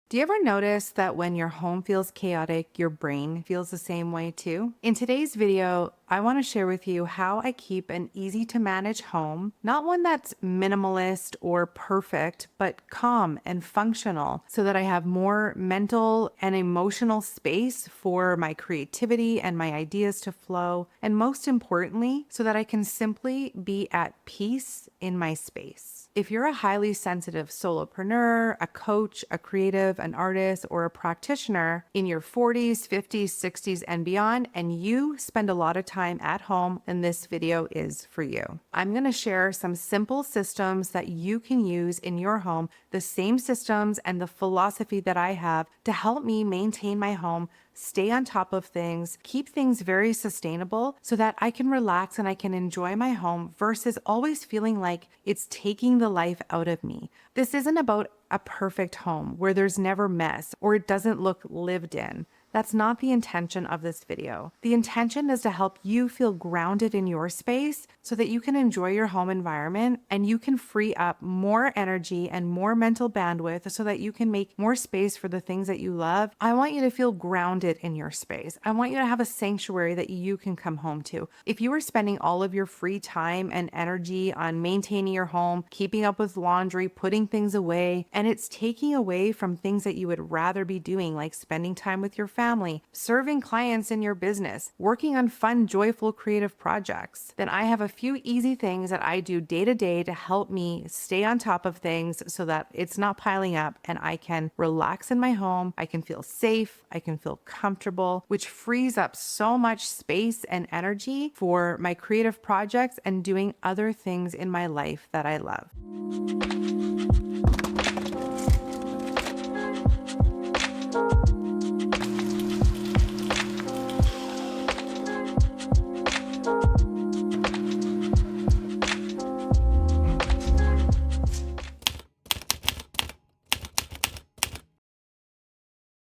Do you ever notice that when your home feels chaotic, your brain feels the same way too? In today's video, I want to share with you how I keep an easy to manage home, not one that's minimalist or perfect, but calm and functional so that I have more mental and emotional space for my creativity and my ideas to flow. And most importantly, so that I can simply be at peace in my space. If you're a highly sensitive solopreneur, a coach, a creative, an artist, or a practitioner in your 40s, 50s, 60s, and beyond, and you spend a lot of time at home, then this video is for you. I'm going to share some simple systems that you can use in your home, the same systems and the philosophy that I have to help me maintain my home, stay on top of things, keep things very sustainable so that I can relax and I can enjoy my home versus always feeling like it's taking the life out of me. This isn't about a perfect home where there's never mess or it doesn't look lived in. That's not the intention of this video. The intention is to help you feel grounded in your space so that you can enjoy your home environment and you can free up more energy and more mental bandwidth so that you can make more space for the things that you love. I want you to feel grounded in your space. I want you to have a sanctuary that you can come home to. If you are spending all of your free time and energy on maintaining your home, keeping up with laundry, putting things away, and it's taking away from things that you would rather be doing, like spending time with your family, serving clients in your business, working on fun, joyful, creative projects, then I have a few easy things that I do day to day to help me stay on top of things so that it's not piling up and I can relax in my home. I can feel safe. I can feel comfortable, which frees up so much space and energy for my creative projects and doing other things in my life that I love.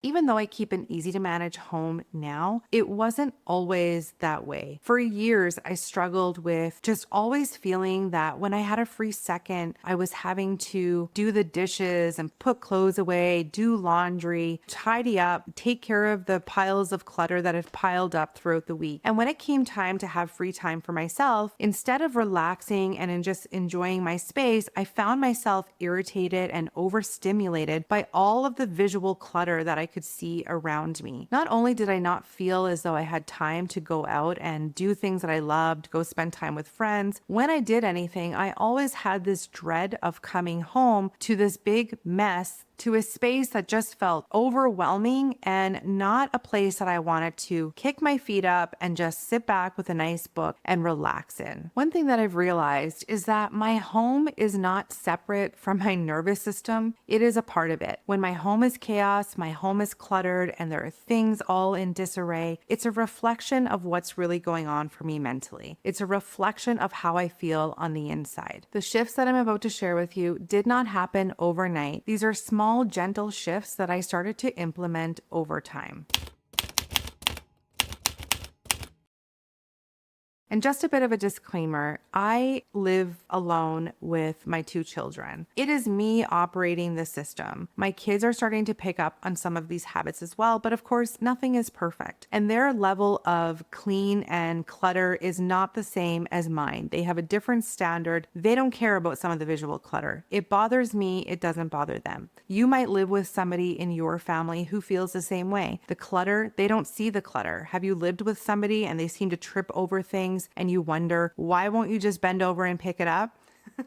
Even though I keep an easy to manage home now, it wasn't always that way. For years, I struggled with just always feeling that when I had a free second, I was having to do the dishes and put clothes away, do laundry, tidy up, take care of the piles of clutter that have piled up throughout the week. And when it came time to have free time for myself, instead of relaxing and just enjoying my space, I found myself irritated and overstimulated by all of the visual clutter that I could see around me. Not only did I not feel as though I had time to go out and do things that I loved, go spend time with friends, when I did anything, I always had this dread of coming home to this big mess, to a space that just felt overwhelming and not a place that I wanted to kick my feet up and just sit back with a nice book and relax in. One thing that I've realized is that my home is not separate from my nervous system. It is a part of it. When my home is chaos, my home is cluttered, and there are things all in disarray, it's a reflection of what's really going on for me mentally. It's a reflection of how I feel on the inside. The shifts that I'm about to share with you did not happen overnight. These are small, gentle shifts that I started to implement over time. And just a bit of a disclaimer, I live alone with my two children. It is me operating the system. My kids are starting to pick up on some of these habits as well, but of course, nothing is perfect. And their level of clean and clutter is not the same as mine. They have a different standard. They don't care about some of the visual clutter. It bothers me, it doesn't bother them. You might live with somebody in your family who feels the same way. The clutter, they don't see the clutter. Have you lived with somebody and they seem to trip over things and you wonder, why won't you just bend over and pick it up?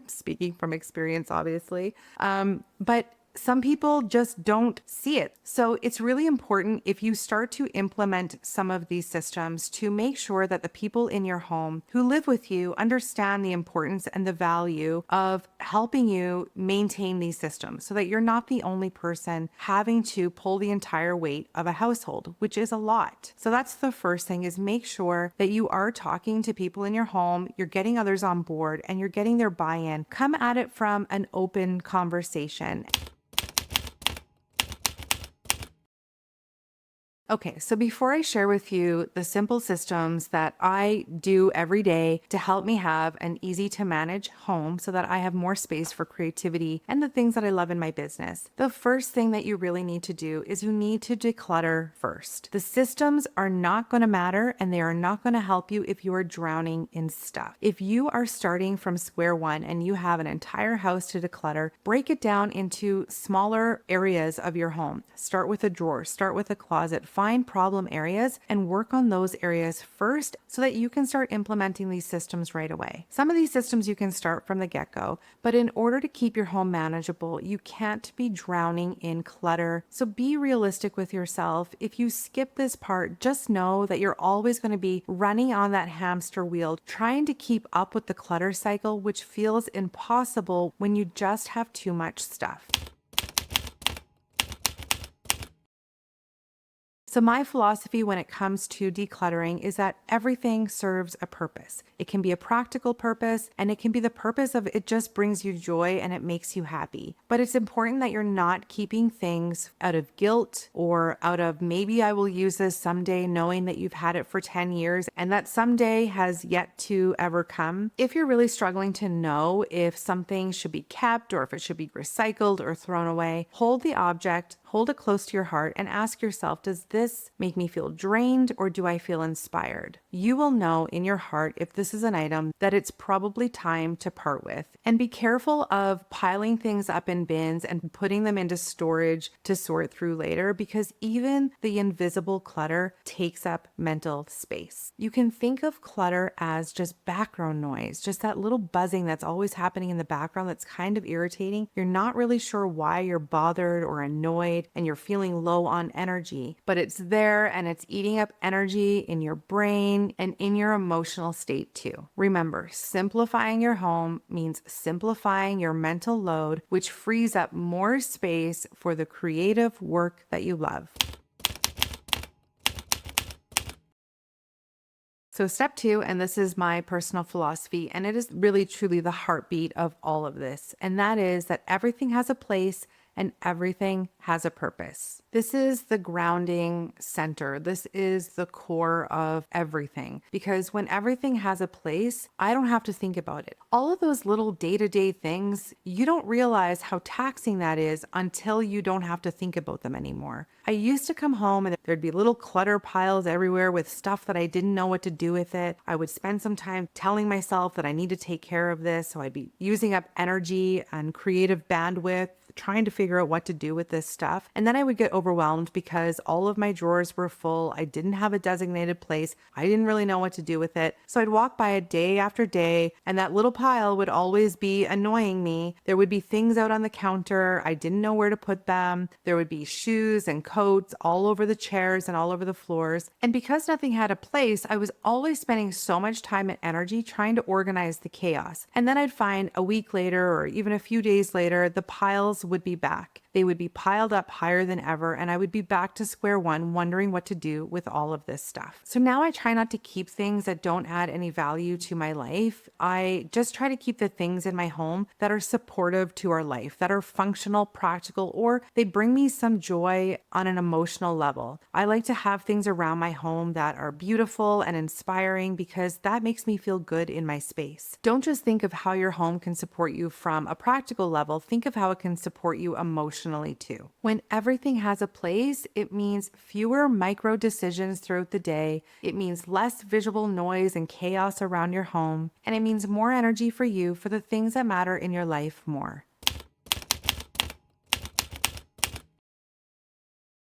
Speaking from experience, obviously. But some people just don't see it. So it's really important if you start to implement some of these systems to make sure that the people in your home who live with you understand the importance and the value of helping you maintain these systems so that you're not the only person having to pull the entire weight of a household, which is a lot. So that's the first thing, is make sure that you are talking to people in your home, you're getting others on board, and you're getting their buy-in. Come at it from an open conversation. Okay, so before I share with you the simple systems that I do every day to help me have an easy to manage home so that I have more space for creativity and the things that I love in my business, the first thing that you really need to do is you need to declutter first. The systems are not going to matter and they are not going to help you if you are drowning in stuff. If you are starting from square one and you have an entire house to declutter, break it down into smaller areas of your home. Start with a drawer, start with a closet. Find problem areas and work on those areas first so that you can start implementing these systems right away. Some of these systems you can start from the get-go, but in order to keep your home manageable, you can't be drowning in clutter. So be realistic with yourself. If you skip this part, just know that you're always going to be running on that hamster wheel, trying to keep up with the clutter cycle, which feels impossible when you just have too much stuff. So my philosophy when it comes to decluttering is that everything serves a purpose. It can be a practical purpose and it can be the purpose of it just brings you joy and it makes you happy. But it's important that you're not keeping things out of guilt or out of maybe I will use this someday, knowing that you've had it for 10 years and that someday has yet to ever come. If you're really struggling to know if something should be kept or if it should be recycled or thrown away, hold the object, hold it close to your heart and ask yourself, does this make me feel drained or do I feel inspired? You will know in your heart if this is an item that it's probably time to part with. And be careful of piling things up in bins and putting them into storage to sort through later because even the invisible clutter takes up mental space. You can think of clutter as just background noise, just that little buzzing that's always happening in the background that's kind of irritating. You're not really sure why you're bothered or annoyed and you're feeling low on energy, but it's there and it's eating up energy in your brain and in your emotional state too. Remember, simplifying your home means simplifying your mental load, which frees up more space for the creative work that you love. So step two, and this is my personal philosophy, and it is really truly the heartbeat of all of this, and that is that everything has a place and everything has a purpose. This is the grounding center. This is the core of everything because when everything has a place, I don't have to think about it. All of those little day-to-day things, you don't realize how taxing that is until you don't have to think about them anymore. I used to come home and there'd be little clutter piles everywhere with stuff that I didn't know what to do with it. I would spend some time telling myself that I need to take care of this. So I'd be using up energy and creative bandwidth trying to figure out what to do with this stuff. And then I would get overwhelmed because all of my drawers were full. I didn't have a designated place. I didn't really know what to do with it. So I'd walk by it day after day, and that little pile would always be annoying me. There would be things out on the counter. I didn't know where to put them. There would be shoes and coats all over the chairs and all over the floors. And because nothing had a place, I was always spending so much time and energy trying to organize the chaos. And then I'd find a week later or even a few days later, the piles would be back. They would be piled up higher than ever, and I would be back to square one wondering what to do with all of this stuff. So now I try not to keep things that don't add any value to my life. I just try to keep the things in my home that are supportive to our life, that are functional, practical, or they bring me some joy on an emotional level. I like to have things around my home that are beautiful and inspiring because that makes me feel good in my space. Don't just think of how your home can support you from a practical level, think of how it can support you emotionally too. When everything has a place, it means fewer micro decisions throughout the day. It means less visual noise and chaos around your home, and it means more energy for you for the things that matter in your life more.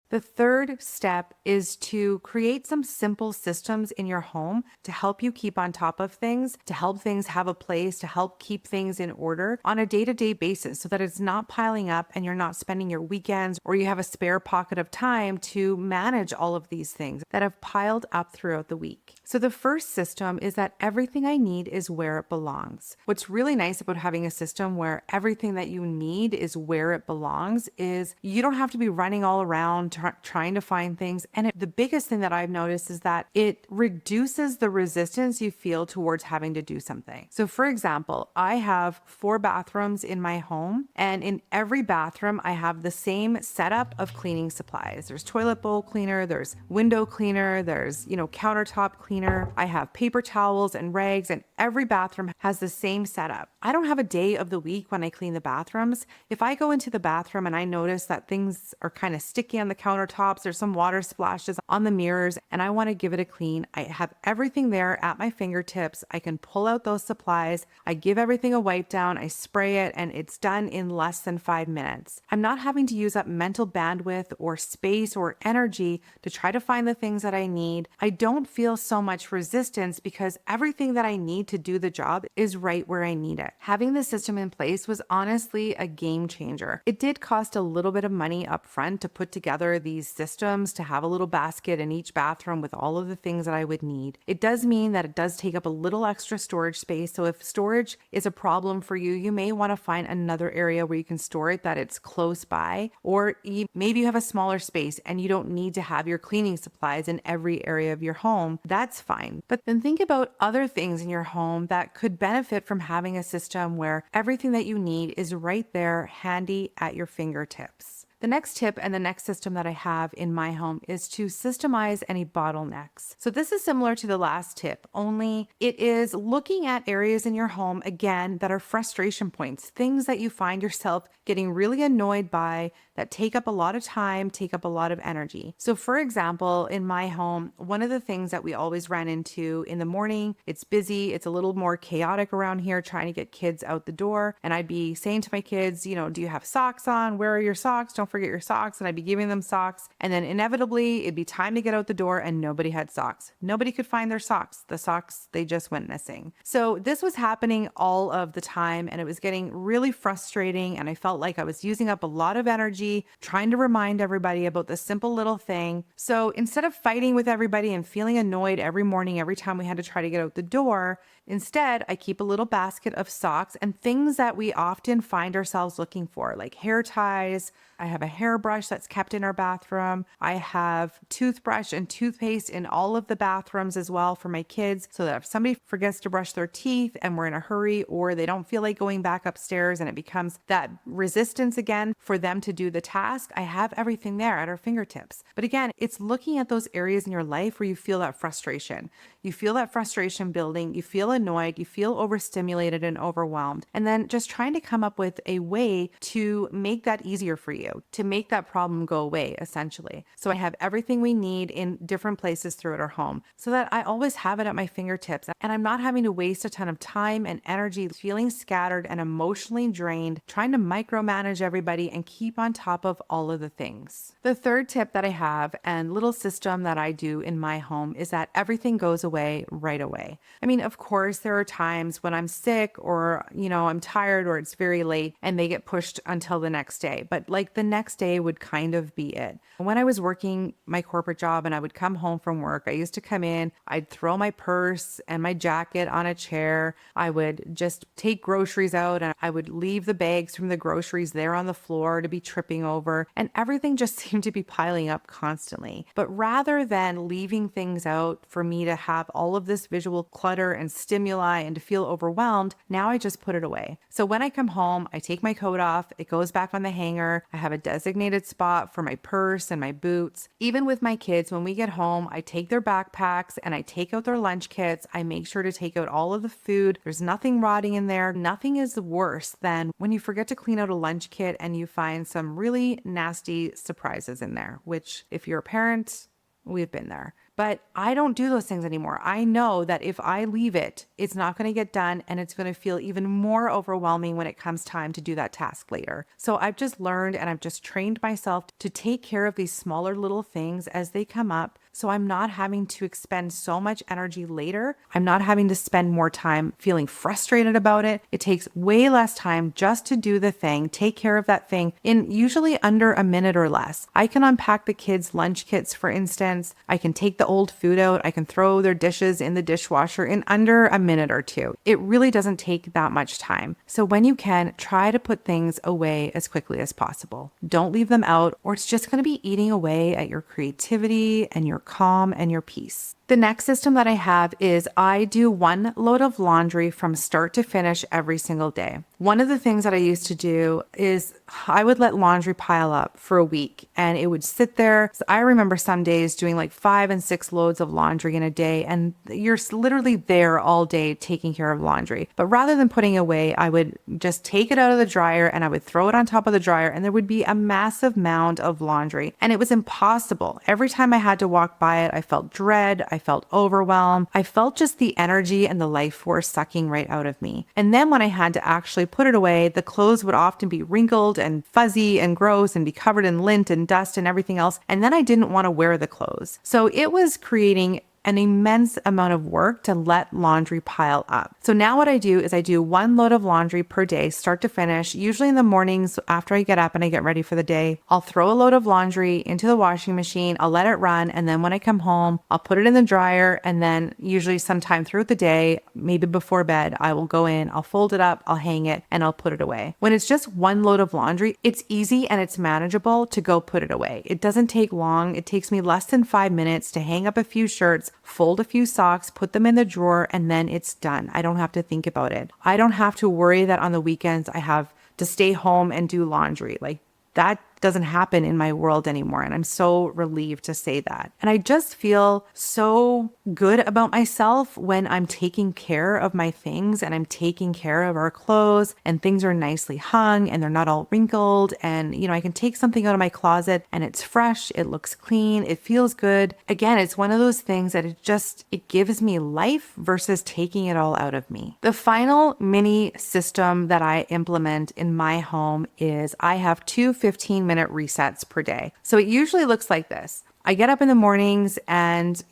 The third step is to create some simple systems in your home to help you keep on top of things, to help things have a place, to help keep things in order on a day-to-day basis so that it's not piling up and you're not spending your weekends or you have a spare pocket of time to manage all of these things that have piled up throughout the week. So the first system is that everything I need is where it belongs. What's really nice about having a system where everything that you need is where it belongs is you don't have to be running all around trying to find things. And the biggest thing that I've noticed is that it reduces the resistance you feel towards having to do something. So for example, I have 4 bathrooms in my home, and in every bathroom, I have the same setup of cleaning supplies. There's toilet bowl cleaner, there's window cleaner, there's, countertop cleaner. I have paper towels and rags, and every bathroom has the same setup. I don't have a day of the week when I clean the bathrooms. If I go into the bathroom and I notice that things are kind of sticky on the countertops, there's some water splashes on the mirrors, and I want to give it a clean, I have everything there at my fingertips. I can pull out those supplies. I give everything a wipe down. I spray it, and it's done in less than 5 minutes. I'm not having to use up mental bandwidth or space or energy to try to find the things that I need. I don't feel so much resistance because everything that I need to do the job is right where I need it. Having the system in place was honestly a game changer. It did cost a little bit of money up front to put together these systems, to have a little basket in each bathroom with all of the things that I would need. It does mean that it does take up a little extra storage space. So if storage is a problem for you, you may want to find another area where you can store it that it's close by, or maybe you have a smaller space and you don't need to have your cleaning supplies in every area of your home. That's fine. But then think about other things in your home that could benefit from having a system where everything that you need is right there, handy at your fingertips. The next tip and the next system that I have in my home is to systemize any bottlenecks. So this is similar to the last tip, only it is looking at areas in your home, again, that are frustration points, things that you find yourself getting really annoyed by that take up a lot of time, take up a lot of energy. So for example, in my home, one of the things that we always ran into in the morning, it's busy, it's a little more chaotic around here trying to get kids out the door. And I'd be saying to my kids, do you have socks on? Where are your socks? Don't forget your socks. And I'd be giving them socks. And then inevitably it'd be time to get out the door and nobody had socks. Nobody could find their socks. The socks, they just went missing. So this was happening all of the time, and it was getting really frustrating. And I felt like I was using up a lot of energy trying to remind everybody about this simple little thing. So instead of fighting with everybody and feeling annoyed every morning, every time we had to try to get out the door, instead, I keep a little basket of socks and things that we often find ourselves looking for, like hair ties. I have a hairbrush that's kept in our bathroom. I have toothbrush and toothpaste in all of the bathrooms as well for my kids, so that if somebody forgets to brush their teeth and we're in a hurry, or they don't feel like going back upstairs and it becomes that resistance again for them to do the task, I have everything there at our fingertips. But again, it's looking at those areas in your life where you feel that frustration. You feel that frustration building, you feel annoyed, you feel overstimulated and overwhelmed, and then just trying to come up with a way to make that easier for you, to make that problem go away, essentially. So I have everything we need in different places throughout our home so that I always have it at my fingertips, and I'm not having to waste a ton of time and energy feeling scattered and emotionally drained, trying to micromanage everybody and keep on top of all of the things. The third tip that I have and little system that I do in my home is that everything goes away right away. I mean, of course, there are times when I'm sick or, I'm tired or it's very late and they get pushed until the next day. But like the next day would kind of be it. When I was working my corporate job and I would come home from work, I used to come in, I'd throw my purse and my jacket on a chair. I would just take groceries out and I would leave the bags from the groceries there on the floor to be tripping over. And everything just seemed to be piling up constantly. But rather than leaving things out for me to have all of this visual clutter and stimuli and to feel overwhelmed, now I just put it away. So when I come home, I take my coat off, it goes back on the hanger. I have a designated spot for my purse and my boots. Even with my kids, when we get home, I take their backpacks and I take out their lunch kits. I make sure to take out all of the food. There's nothing rotting in there. Nothing is worse than when you forget to clean out a lunch kit and you find some really nasty surprises in there, which if you're a parent, we've been there. But I don't do those things anymore. I know that if I leave it, it's not going to get done and it's going to feel even more overwhelming when it comes time to do that task later. So I've just learned and I've just trained myself to take care of these smaller little things as they come up. So I'm not having to expend so much energy later. I'm not having to spend more time feeling frustrated about it. It takes way less time just to do the thing, take care of that thing in usually under a minute or less. I can unpack the kids' lunch kits, for instance. I can take the the old food out. I can throw their dishes in the dishwasher in under a minute or two. It really doesn't take that much time. So when you can, try to put things away as quickly as possible. Don't leave them out, or it's just going to be eating away at your creativity and your calm and your peace. The next system that I have is I do one load of laundry from start to finish every single day. One of the things that I used to do is I would let laundry pile up for a week and it would sit there. So I remember some days doing like 5 and 6 loads of laundry in a day, and you're literally there all day taking care of laundry. But rather than putting it away, I would just take it out of the dryer and I would throw it on top of the dryer, and there would be a massive mound of laundry. And it was impossible. Every time I had to walk by it, I felt dread. I felt overwhelmed. I felt just the energy and the life force sucking right out of me. And then when I had to actually put it away, the clothes would often be wrinkled and fuzzy and gross and be covered in lint and dust and everything else. And then I didn't want to wear the clothes. So it was creating an immense amount of work to let laundry pile up. So now what I do is I do one load of laundry per day, start to finish. Usually in the mornings after I get up and I get ready for the day, I'll throw a load of laundry into the washing machine. I'll let it run. And then when I come home, I'll put it in the dryer. And then usually sometime throughout the day, maybe before bed, I will go in, I'll fold it up, I'll hang it, and I'll put it away. When it's just one load of laundry, it's easy and it's manageable to go put it away. It doesn't take long. It takes me less than 5 minutes to hang up a few shirts, fold a few socks, put them in the drawer, and then it's done. I don't have to think about it. I don't have to worry that on the weekends I have to stay home and do laundry. Like, that doesn't happen in my world anymore. And I'm so relieved to say that. And I just feel so good about myself when I'm taking care of my things and I'm taking care of our clothes and things are nicely hung and they're not all wrinkled. And, I can take something out of my closet and it's fresh. It looks clean. It feels good. Again, it's one of those things that it gives me life versus taking it all out of me. The final mini system that I implement in my home is I have 2 15-minute resets per day. So it usually looks like this. I get up in the mornings and,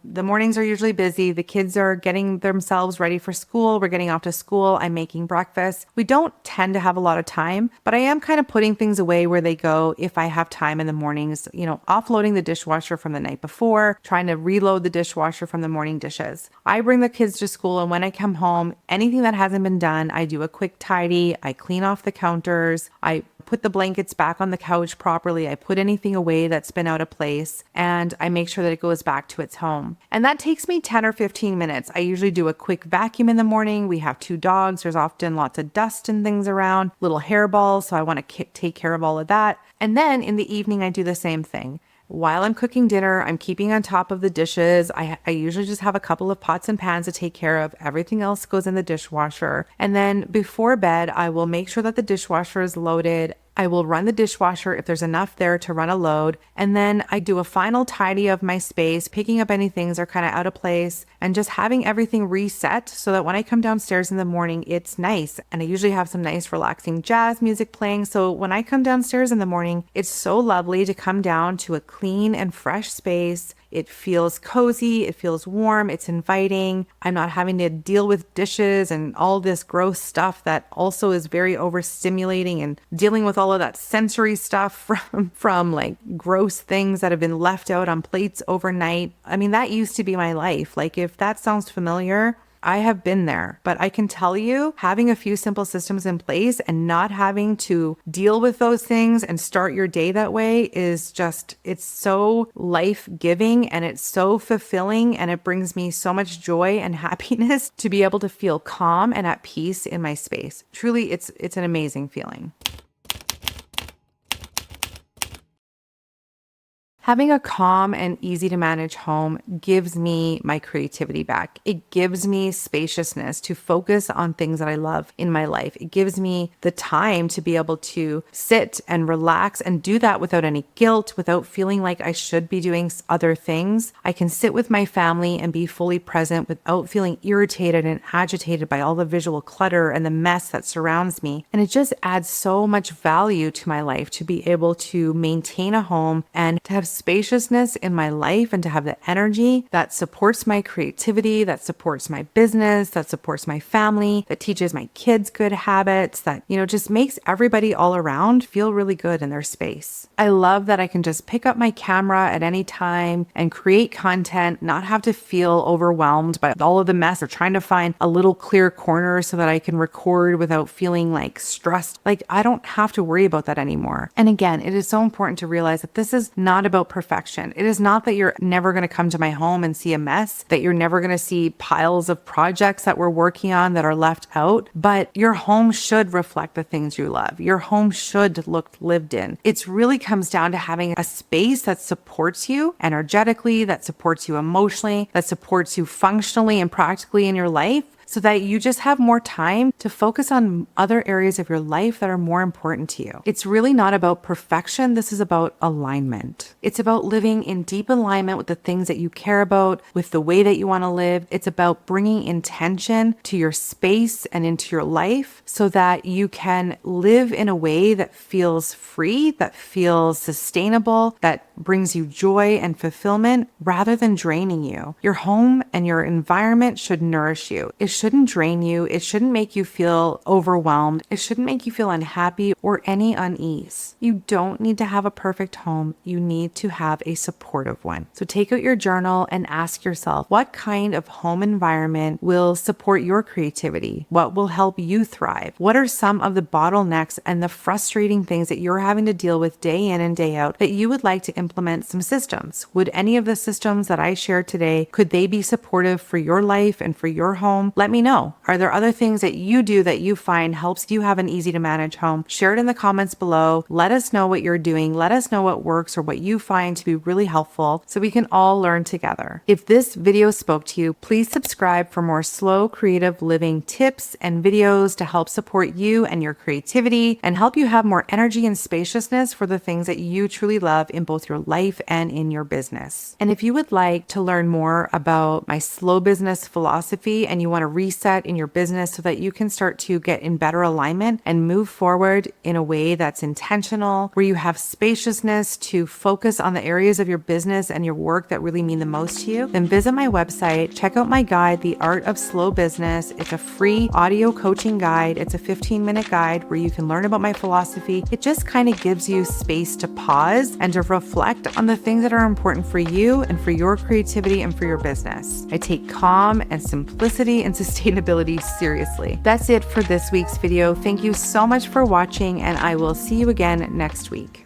the mornings are usually busy. The kids are getting themselves ready for school. We're getting off to school. I'm making breakfast. We don't tend to have a lot of time, but I am kind of putting things away where they go if I have time in the mornings, offloading the dishwasher from the night before, trying to reload the dishwasher from the morning dishes. I bring the kids to school, and when I come home, anything that hasn't been done, I do a quick tidy. I clean off the counters. I put the blankets back on the couch properly. I put anything away that's been out of place, and I make sure that it goes back to its home. And that takes me 10 or 15 minutes. I usually do a quick vacuum in the morning. We have 2 dogs. There's often lots of dust and things around, little hairballs. So I want to take care of all of that. And then in the evening, I do the same thing. While I'm cooking dinner, I'm keeping on top of the dishes. I usually just have a couple of pots and pans to take care of. Everything else goes in the dishwasher. And then before bed, I will make sure that the dishwasher is loaded. I will run the dishwasher if there's enough there to run a load. And then I do a final tidy of my space, picking up any things that are kind of out of place and just having everything reset so that when I come downstairs in the morning, it's nice. And I usually have some nice relaxing jazz music playing. So when I come downstairs in the morning, it's so lovely to come down to a clean and fresh space. It feels cozy, it feels warm, it's inviting. I'm not having to deal with dishes and all this gross stuff that also is very overstimulating, and dealing with all of that sensory stuff from like gross things that have been left out on plates overnight. I mean, that used to be my life. Like, if that sounds familiar, I have been there, but I can tell you, having a few simple systems in place and not having to deal with those things and start your day that way is just, it's so life-giving and it's so fulfilling, and it brings me so much joy and happiness to be able to feel calm and at peace in my space. Truly, it's an amazing feeling. Having a calm and easy to manage home gives me my creativity back. It gives me spaciousness to focus on things that I love in my life. It gives me the time to be able to sit and relax and do that without any guilt, without feeling like I should be doing other things. I can sit with my family and be fully present without feeling irritated and agitated by all the visual clutter and the mess that surrounds me. And it just adds so much value to my life to be able to maintain a home and to have spaciousness in my life and to have the energy that supports my creativity, that supports my business, that supports my family, that teaches my kids good habits, that, just makes everybody all around feel really good in their space. I love that I can just pick up my camera at any time and create content, not have to feel overwhelmed by all of the mess or trying to find a little clear corner so that I can record without feeling like stressed. Like, I don't have to worry about that anymore. And again, it is so important to realize that this is not about perfection. It is not that you're never going to come to my home and see a mess, that you're never going to see piles of projects that we're working on that are left out, but your home should reflect the things you love. Your home should look lived in. It really comes down to having a space that supports you energetically, that supports you emotionally, that supports you functionally and practically in your life, so that you just have more time to focus on other areas of your life that are more important to you. It's really not about perfection. This is about alignment. It's about living in deep alignment with the things that you care about, with the way that you want to live. It's about bringing intention to your space and into your life so that you can live in a way that feels free, that feels sustainable, that brings you joy and fulfillment rather than draining you. Your home and your environment should nourish you. It shouldn't drain you. It shouldn't make you feel overwhelmed. It shouldn't make you feel unhappy or any unease. You don't need to have a perfect home. You need to have a supportive one. So take out your journal and ask yourself, what kind of home environment will support your creativity? What will help you thrive? What are some of the bottlenecks and the frustrating things that you're having to deal with day in and day out that you would like to implement some systems? Would any of the systems that I shared today, could they be supportive for your life and for your home? Let me know. Are there other things that you do that you find helps you have an easy to manage home? Share it in the comments below. Let us know what you're doing. Let us know what works or what you find to be really helpful so we can all learn together. If this video spoke to you, please subscribe for more slow, creative living tips and videos to help support you and your creativity and help you have more energy and spaciousness for the things that you truly love in both your life and in your business. And if you would like to learn more about my slow business philosophy and you want to reset in your business so that you can start to get in better alignment and move forward in a way that's intentional, where you have spaciousness to focus on the areas of your business and your work that really mean the most to you, then visit my website, check out my guide, The Art of Slow Business. It's a free audio coaching guide. It's a 15-minute guide where you can learn about my philosophy. It just kind of gives you space to pause and to reflect on the things that are important for you and for your creativity and for your business. I take calm and simplicity and sustainability seriously. That's it for this week's video. Thank you so much for watching, and I will see you again next week.